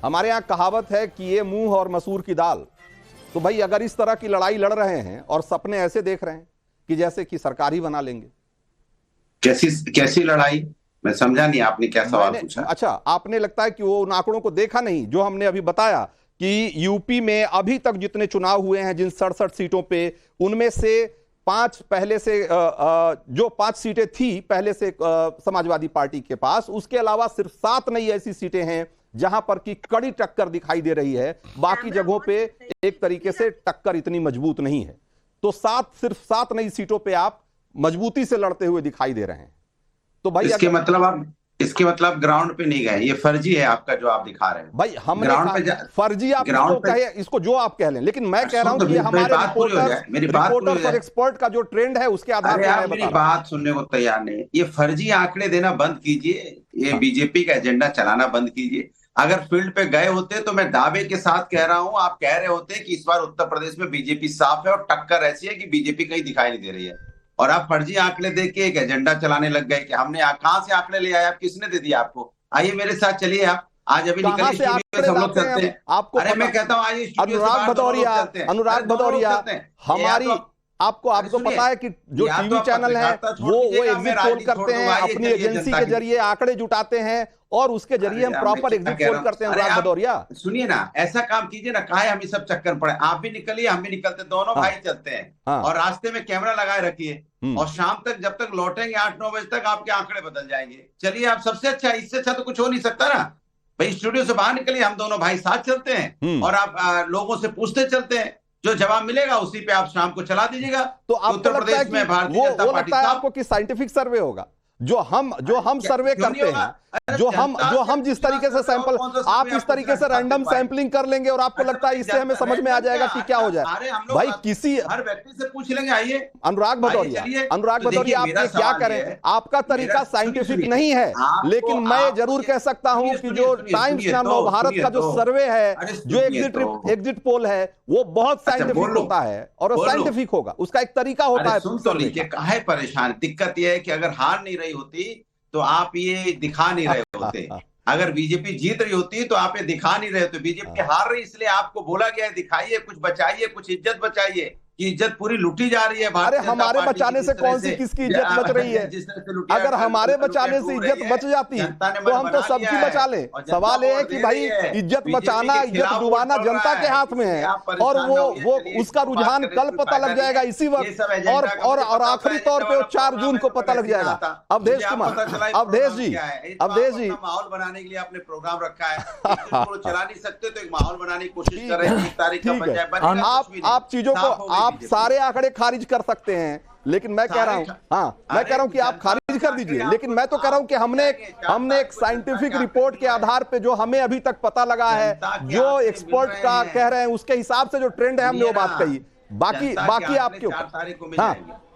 हमारे यहाँ कहावत है कि ये मुंह और मसूर की दाल। तो भाई अगर इस तरह की लड़ाई लड़ रहे हैं और सपने ऐसे देख रहे हैं कि जैसे कि सरकार ही बना लेंगे। कैसी कैसी लड़ाई, मैं समझा नहीं, आपने क्या सवाल पूछा? अच्छा, आपने लगता है कि वो उन आंकड़ों को देखा नहीं जो हमने अभी बताया कि यूपी में अभी तक जितने चुनाव हुए हैं, जिन 67 सीटों पे, उनमें से 5 पहले से जो 5 सीटें थी पहले से समाजवादी पार्टी के पास, उसके अलावा सिर्फ 7 नई ऐसी सीटें हैं जहां पर की कड़ी टक्कर दिखाई दे रही है। बाकी जगहों पे एक तरीके से टक्कर इतनी मजबूत नहीं है। तो सिर्फ 7 नई सीटों पे आप मजबूती से लड़ते हुए दिखाई दे रहे हैं। तो भाई इसके मतलब ग्राउंड पे नहीं गए, ये फर्जी है आपका जो आप दिखा रहे हैं। भाई हमने फर्जी आप इसको कहे, इसको जो आप कह लें, लेकिन मैं कह रहा हूं कि हमारे रिपोर्टर्स और एक्सपर्ट का जो ट्रेंड है उसके आधार पर आप मेरी बात सुनने को तैयार नहीं। ये फर्जी आंकड़े देना बंद कीजिए, ये बीजेपी का एजेंडा चलाना बंद कीजिए। अगर फील्ड पे गए होते तो मैं दावे के साथ कह रहा हूं, आप कह रहे होते कि इस बार उत्तर प्रदेश में बीजेपी साफ है और टक्कर ऐसी है कि बीजेपी कहीं दिखाई नहीं दे रही है। और आप फर्जी आंकड़े देख के एक एजेंडा चलाने लग गए कि हमने कहां से आंकड़े ले आए, आप किसने दे दिया आपको? आइए मेरे साथ चलिए, आप आज अभी निकलिए स्टूडियो से, हम लोग चलते हैं। आपको अरे मैं कहता हूँ आइए अनुराग भदौरिया, हमारी आपको पता है कि जो टीवी चैनल है वो एग्जिट पोल करते हैं, अपनी एजेंसी के जरिए आंकड़े जुटाते हैं और उसके जरिए हम प्रॉपर एग्जिट पोल करते हैं। अनुराग भदौरिया सुनिए ना, ऐसा काम कीजिए ना, काहे हम ये सब चक्कर पड़े। आप भी निकलिए, हम भी निकलते, दोनों भाई चलते हैं। और रास्ते में कैमरा लगाए रखिए और शाम तक जब तक लौटेंगे 8-9 बजे तक आपके आंकड़े बदल जाएंगे। चलिए आप, सबसे अच्छा, इससे अच्छा तो कुछ हो नहीं सकता ना भाई। स्टूडियो से बाहर निकलिए, हम दोनों भाई साथ चलते हैं और आप लोगों से पूछते चलते हैं, जो जवाब मिलेगा उसी पे आप शाम को चला दीजिएगा। तो उत्तर प्रदेश में भारतीय जनता पार्टी आपको कि साइंटिफिक सर्वे होगा जो हम सर्वे करते हैं, जो हम जिस तरीके से सैंपल, आप इस तरीके से रैंडम सैंपलिंग कर लेंगे और आपको लगता है इससे हमें समझ में आ जाएगा कि क्या हो जाए। भाई किसी हर व्यक्ति से पूछ लेंगे। आइए अनुराग भदौरिया आप क्या करें, आपका तरीका साइंटिफिक नहीं है, लेकिन मैं जरूर कह सकता हूं कि जो टाइम्स नवभारत का जो सर्वे है, जो एग्जिट पोल है, वो बहुत साइंटिफिक होता है और साइंटिफिक होगा, उसका एक तरीका होता है। सुन तो लीजिए, काहे परेशान, दिक्कत यह है कि अगर हार नहीं रही होती तो आप ये दिखा नहीं रहे होते। अगर बीजेपी जीत रही होती तो आप ये दिखा नहीं रहे होते। बीजेपी हार रही इसलिए आपको बोला गया है दिखाइए, कुछ बचाइए, कुछ इज्जत बचाइए, कि इज्जत पूरी लूटी जा रही है। अरे हमारे बचाने से कौन सी किसकी इज्जत बच रही है? अगर हमारे बचाने से इज्जत बच जाती तो हम तो सबकी बचा ले। सवाल ये है कि भाई इज्जत बचाना, इज्जत डुबाना जनता के हाथ में है और वो उसका रुझान कल पता लग जाएगा इसी वक्त, और आखिरी तौर पे 4 जून को पता लग जाएगा। अवधेश जी माहौल बनाने के लिए आपने प्रोग्राम रखा है, चला नहीं सकते तो एक माहौल बनाने की कोशिश कर रहे हैं। 1 तारीख का बन जाए, आप चीजों को, आप सारे आंकड़े खारिज कर सकते हैं, लेकिन मैं कह रहा हूं, मैं कह रहा हूं कि आप खारिज कर दीजिए, लेकिन मैं तो कह रहा हूं कि हमने एक साइंटिफिक रिपोर्ट के आधार पे जो हमें अभी तक पता लगा है, जो एक्सपर्ट का कह रहे हैं उसके हिसाब से जो ट्रेंड है, हमने वो बात कही। बाकी आपके ऊपर।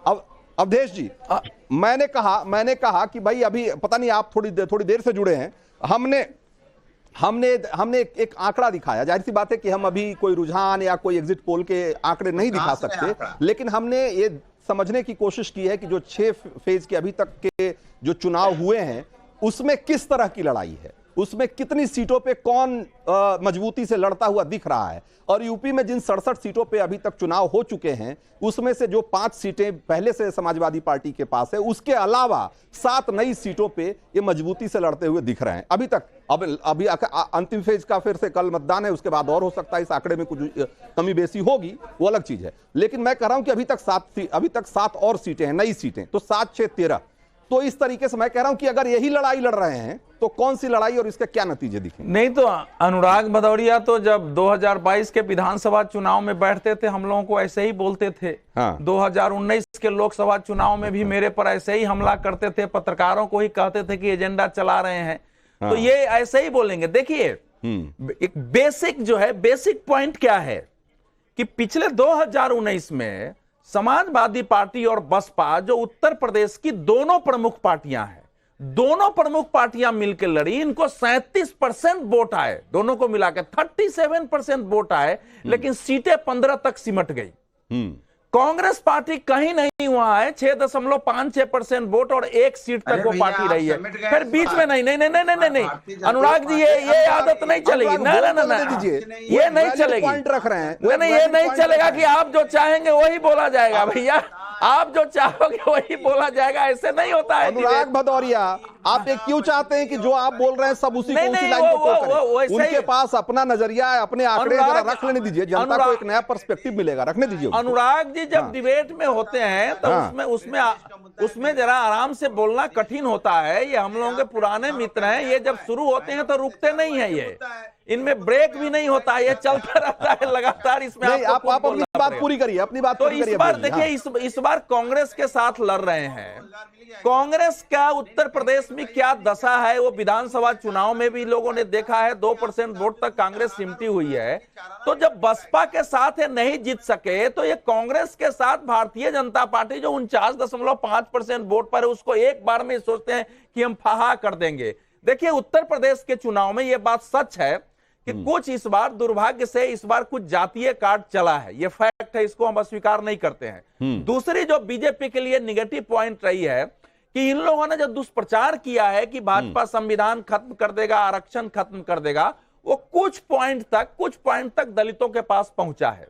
अब अवधेश जी, मैंने कहा कि भाई अभी पता नहीं आप थोड़ी देर से जुड़े हैं, हमने एक आंकड़ा दिखाया। जाहिर सी बात है कि हम अभी कोई रुझान या कोई एग्जिट पोल के आंकड़े नहीं दिखा सकते, लेकिन हमने ये समझने की कोशिश की है कि जो 6 फेज के अभी तक के जो चुनाव हुए हैं उसमें किस तरह की लड़ाई है, उसमें कितनी सीटों पे कौन मजबूती से लड़ता हुआ दिख रहा है। और यूपी में जिन 67 सीटों पे अभी तक चुनाव हो चुके हैं उसमें से जो 5 सीटें पहले से समाजवादी पार्टी के पास है, उसके अलावा 7 नई सीटों पे ये मजबूती से लड़ते हुए दिख रहे हैं अभी तक। अभी अंतिम फेज का फिर से कल मतदान है, उसके बाद और हो सकता है इस आंकड़े में कुछ कमी बेसी होगी, वो अलग चीज है। लेकिन मैं कह रहा हूं कि अभी तक 7 और सीटें हैं, नई सीटें, तो 7, 6, 13। तो इस तरीके से मैं कह रहा हूं कि अगर यही लड़ाई लड़ रहे हैं तो कौन सी लड़ाई और इसके क्या नतीजे दिखेंगे? नहीं तो अनुराग भदौरिया तो जब 2022 के विधानसभा चुनाव में बैठते थे हम लोगों को ऐसे ही बोलते थे। 2019 के लोकसभा चुनाव में भी मेरे पर ऐसे ही हमला करते थे, पत्रकारों को ही कहते थे कि एजेंडा चला रहे हैं। तो ये ऐसे ही बोलेंगे। देखिए एक बेसिक पॉइंट क्या है कि पिछले 2019 में समाजवादी पार्टी और बसपा, जो उत्तर प्रदेश की दोनों प्रमुख पार्टियां हैं, दोनों प्रमुख पार्टियां मिलकर लड़ी, इनको 37% वोट आए, दोनों को मिलाकर 37% वोट आए, लेकिन सीटें 15 तक सिमट गई। कांग्रेस पार्टी कहीं नहीं हुआ है, 6.56% वोट और 1 सीट तक वो पार्टी रही है। फिर बीच में नहीं अनुराग जी, ये आदत नहीं चलेगी। ना ये नहीं चलेगी, रख रहे हैं नहीं ये नहीं चलेगा कि आप जो चाहेंगे वही बोला जाएगा। भैया आप जो चाहोगे वही बोला जाएगा, ऐसे नहीं होता है। अनुराग भदौरिया, आप ये क्यों चाहते हैं कि जो आप बोल रहे हैं सब उसी को उसी लाइन पे करें? उनके पास अपना नजरिया है, अपने आंकड़े जरा रख लेने दीजिए, जनता को एक नया पर्सपेक्टिव मिलेगा, रखने दीजिए। अनुराग जी जब डिबेट में होते हैं तो उसमें जरा आराम से बोलना कठिन होता है। ये हम लोगों के पुराने मित्र हैं, ये जब शुरू होते हैं तो रुकते नहीं है, ये इनमें ब्रेक भी नहीं होता, ये चलता रहता है लगातार। इसमें आप अपनी बात पूरी करिए, अपनी बात पूरी करिए। इस बार देखिए, इस बार कांग्रेस के साथ लड़ रहे हैं। कांग्रेस का उत्तर प्रदेश में क्या दशा है वो विधानसभा चुनाव में भी लोगों ने देखा है। 2% वोट तक कांग्रेस सिमटी हुई है। तो जब बसपा के साथ ये नहीं जीत सके तो ये कांग्रेस के साथ भारतीय जनता पार्टी जो 49.5% वोट पर है उसको एक बार में सोचते हैं कि हम फहा कर देंगे। देखिए उत्तर प्रदेश के चुनाव में ये बात सच है कि कुछ इस बार दुर्भाग्य से इस बार कुछ जातीय कार्ड चला है, ये फैक्ट है, इसको हम अस्वीकार नहीं करते हैं। दूसरी जो बीजेपी के लिए निगेटिव पॉइंट रही है कि इन लोगों ने जो दुष्प्रचार किया है कि भाजपा संविधान खत्म कर देगा, आरक्षण खत्म कर देगा, वो कुछ पॉइंट तक दलितों के पास पहुंचा है।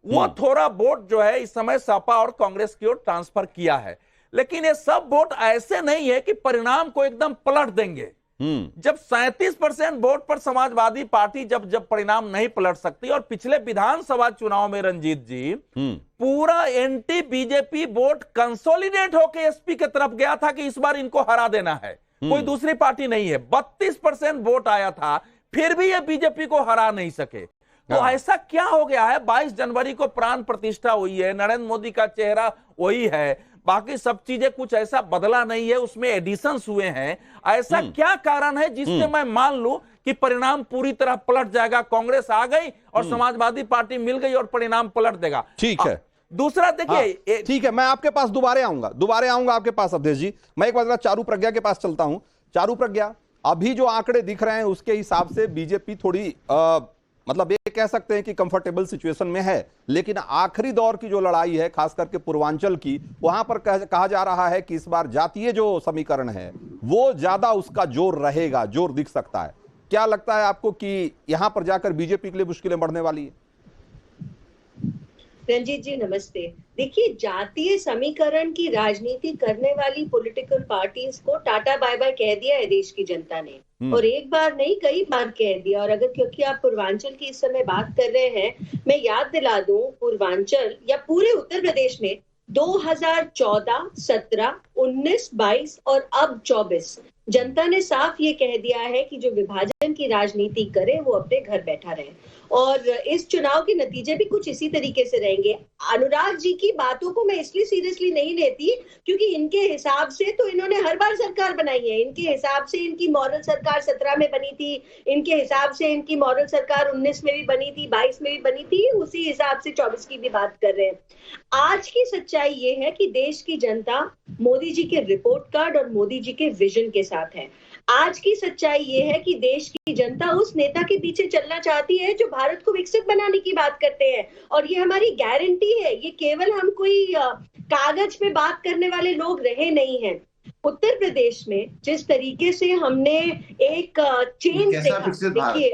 वो थोड़ा वोट जो है इस समय सपा और कांग्रेस की ओर ट्रांसफर किया है, लेकिन ये सब वोट ऐसे नहीं है कि परिणाम को एकदम पलट देंगे। जब 37% वोट पर समाजवादी पार्टी जब परिणाम नहीं पलट सकती, और पिछले विधानसभा चुनाव में रंजीत जी पूरा एंटी बीजेपी वोट कंसोलिडेट होकर एसपी की तरफ गया था कि इस बार इनको हरा देना है, कोई दूसरी पार्टी नहीं है। 32% वोट आया था, फिर भी ये बीजेपी को हरा नहीं सके। तो ऐसा क्या हो गया है? 22 जनवरी को प्राण प्रतिष्ठा हुई है, नरेंद्र मोदी का चेहरा वही है, बाकी सब चीजें कुछ ऐसा बदला नहीं है, उसमें एडिशंस हुए हैं। ऐसा क्या कारण है जिससे मैं मान लूं कि परिणाम पूरी तरह पलट जाएगा? कांग्रेस आ गई और समाजवादी पार्टी मिल गई और परिणाम पलट देगा। ठीक है। दूसरा देखिए, ठीक है, मैं आपके पास दोबारा आऊंगा आपके पास अवधेश जी। मैं एक बार चारू प्रज्ञा के पास चलता हूं। चारू प्रज्ञा, अभी जो आंकड़े दिख रहे हैं उसके हिसाब से बीजेपी थोड़ी मतलब ये कह सकते हैं कि कंफर्टेबल सिचुएशन में है, लेकिन आखिरी दौर की जो लड़ाई है खास करके पूर्वांचल की, वहां पर कहा जा रहा है कि इस बार जातीय जो समीकरण है वो ज्यादा उसका जोर रहेगा, जोर दिख सकता है। क्या लगता है आपको कि यहां पर जाकर बीजेपी के लिए मुश्किलें बढ़ने वाली है? रंजीत जी नमस्ते। देखिए, जातीय समीकरण की राजनीति करने वाली पॉलिटिकल पार्टीज को टाटा बाय बाय कह दिया है देश की जनता ने, और एक बार नहीं कई बार कह दिया। और अगर क्योंकि आप पूर्वांचल की इस समय बात कर रहे हैं, मैं याद दिला दूं, पूर्वांचल या पूरे उत्तर प्रदेश में 2014, 17, 19, 22 और अब 24 जनता ने साफ ये कह दिया है कि जो विभाजन की राजनीति करे वो अपने घर बैठा रहे, और इस चुनाव के नतीजे भी कुछ इसी तरीके से रहेंगे। अनुराग जी की बातों को मैं इसलिए सीरियसली नहीं लेती क्योंकि इनके हिसाब से तो इन्होंने हर बार सरकार बनाई है। इनके हिसाब से इनकी मॉडल सरकार 17 में बनी थी, इनके हिसाब से इनकी मॉडल सरकार 19 में भी बनी थी, 22 में भी बनी थी, उसी हिसाब से 24 की भी बात कर रहे हैं। आज की सच्चाई ये है कि देश की जनता मोदी जी के रिपोर्ट कार्ड और मोदी जी के विजन के साथ है। आज की सच्चाई ये है कि देश की जनता उस नेता के पीछे चलना चाहती है जो भारत को विकसित बनाने की बात करते हैं, और ये हमारी गारंटी है। ये केवल हम कोई कागज पे बात करने वाले लोग रहे नहीं हैं। उत्तर प्रदेश में जिस तरीके से हमने एक चेंज देखा, देखिए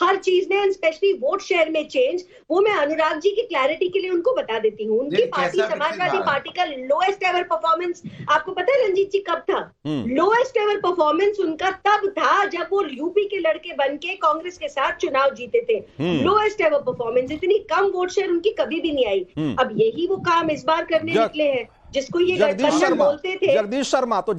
हर चीज में, स्पेशली वोट शेयर में चेंज, वो मैं अनुराग जी की क्लैरिटी के लिए उनको बता देती हूँ। उनकी पार्टी समाजवादी पार्टी का लोएस्ट एवर परफॉर्मेंस आपको पता है रंजीत जी कब था? लोएस्ट एवर परफॉर्मेंस उनका तब था जब वो यूपी के लड़के बन के कांग्रेस के साथ चुनाव जीते थे। लोएस्ट एवर परफॉर्मेंस, इतनी कम वोट शेयर उनकी कभी भी नहीं आई। अब यही वो काम इस बार करने निकले हैं जिसको ये गठबंधन बोलते थे। जगदीश शर्मा, तो